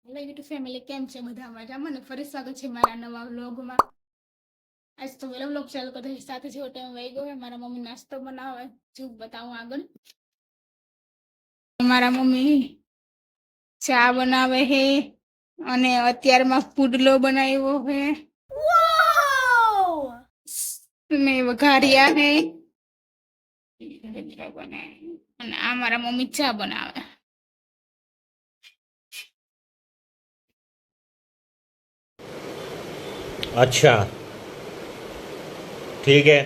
Hello YouTube family, કેમ છે બધા મજામાં ને? ફરી સ્વાગત છે મારા નવા વ્લોગમાં. આજ તો વેલો વ્લોગ ચાલુ કરતો સાથે જેવો ટાઈમ વહી ગયો. મારા મમ્મી નાસ્તો બનાવે, જો બતાવું આગળ. મારા મમ્મી ચા બનાવે હે અને અત્યારમાં પુડલો બનાવ્યો હે ને વઘારિયા હે અને આ મારા મમ્મી ચા બનાવે. अच्छा ठीक है.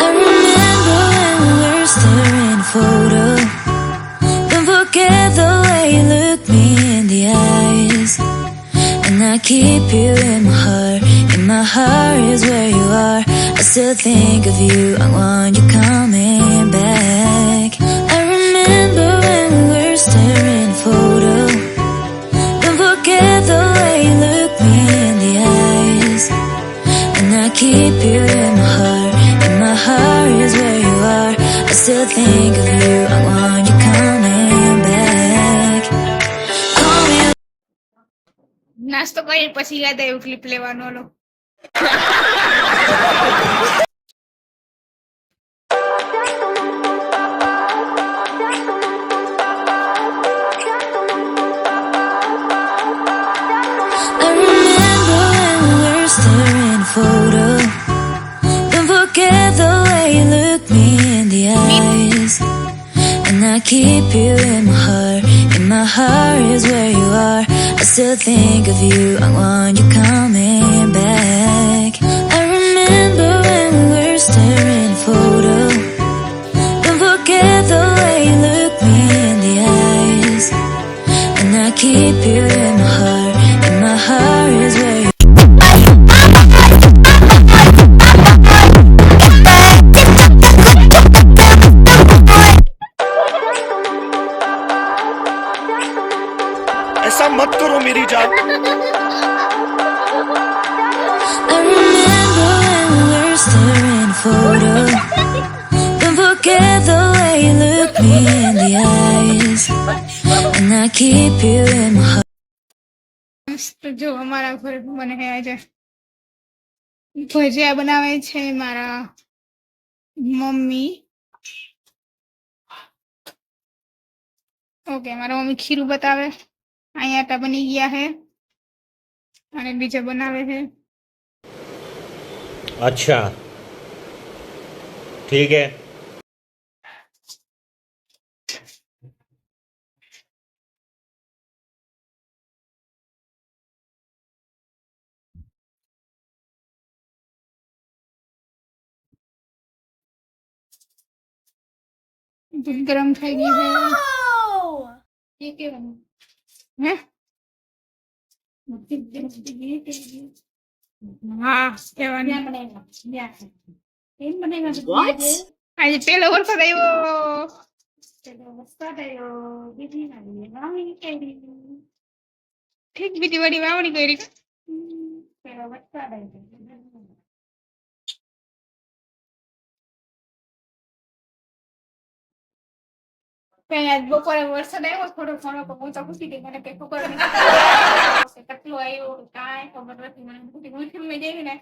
I remember when we were staring a photo. Don't forget the way you look me in the eyes. And I keep you in my heart. In my heart is where you are. I still think of you. I want you coming back. I remember when we were staring a photo. Don't forget the way you look me in the eyes. And I keep you in my heart. In my heart is where you are. I still think of you. I want you coming back. Call me. નાસ્તો કરી પછી યાદ આવ્યું clip લેવાનો. લો I remember when we were staring a photo. Don't forget the way you look me in the eyes. And I keep you in my heart. In my heart is where you are. I still think of you. I want you coming back. I remember when we were staring a photo. Don't forget the way you look me in the eyes. And I keep you in my heart. In my heart is where you ऐसा मत करो मेरी जान. I remember when we were staring a photo. Don't forget the way you look me in the eyes. And I keep you in my heart. તો જો અમારા ઘરે મને આજે ભજીયા બનાવે છે મારા મમ્મી. ઓકે, મારા મમ્મી ખીરું બતાવે. અહીંયા આટા બની ગયા હે અને બીજા બનાવે છે. अच्छा ठीक है. દૂધ ગરમ થઈ ગયું છે. એ કેવાનું હે? હા, કેવાનું. આજે પેલો વરસાદ આવ્યો. ઠીક, બીજી વાળી વાવણી કરી. પેલો વરસાદ આવ્યો. આજ બપોરે વરસાદ આવ્યો થોડો ઘણો, પણ હું તો ખુશી ગઈ. મને કઈ ખબર નથી કેટલો આવ્યો, કાંઈ ખબર નથી. મને મુશ્કેલ માં જઈ ને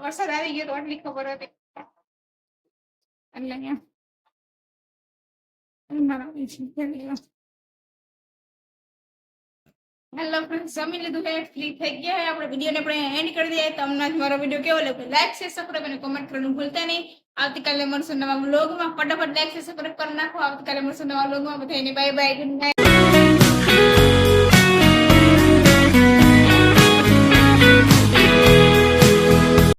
વરસાદ આવી ગયો તો આટલી ખબર હતી. એટલે હેલો ફ્રેન્ડ્સ, જમી લીધું છે, ફ્રી થઈ ગયા. આપણે વિડીયોને આપણે એન્ડ કરી દઈએ. તમને મારો વિડીયો કેવો લાગ્યો? લાઈક શેર સબસ્ક્રાઇબ અને કોમેન્ટ કરવાનું ભૂલતા નહીં. આવતીકાલે મળશું નવા વ્લોગમાં. ફટાફટ લાઈક શેર સબસ્ક્રાઇબ કરી નાખો. આવતીકાલે મળશું નવા વ્લોગમાં. બધાને બાય બાય, ગુડ નાઇટ.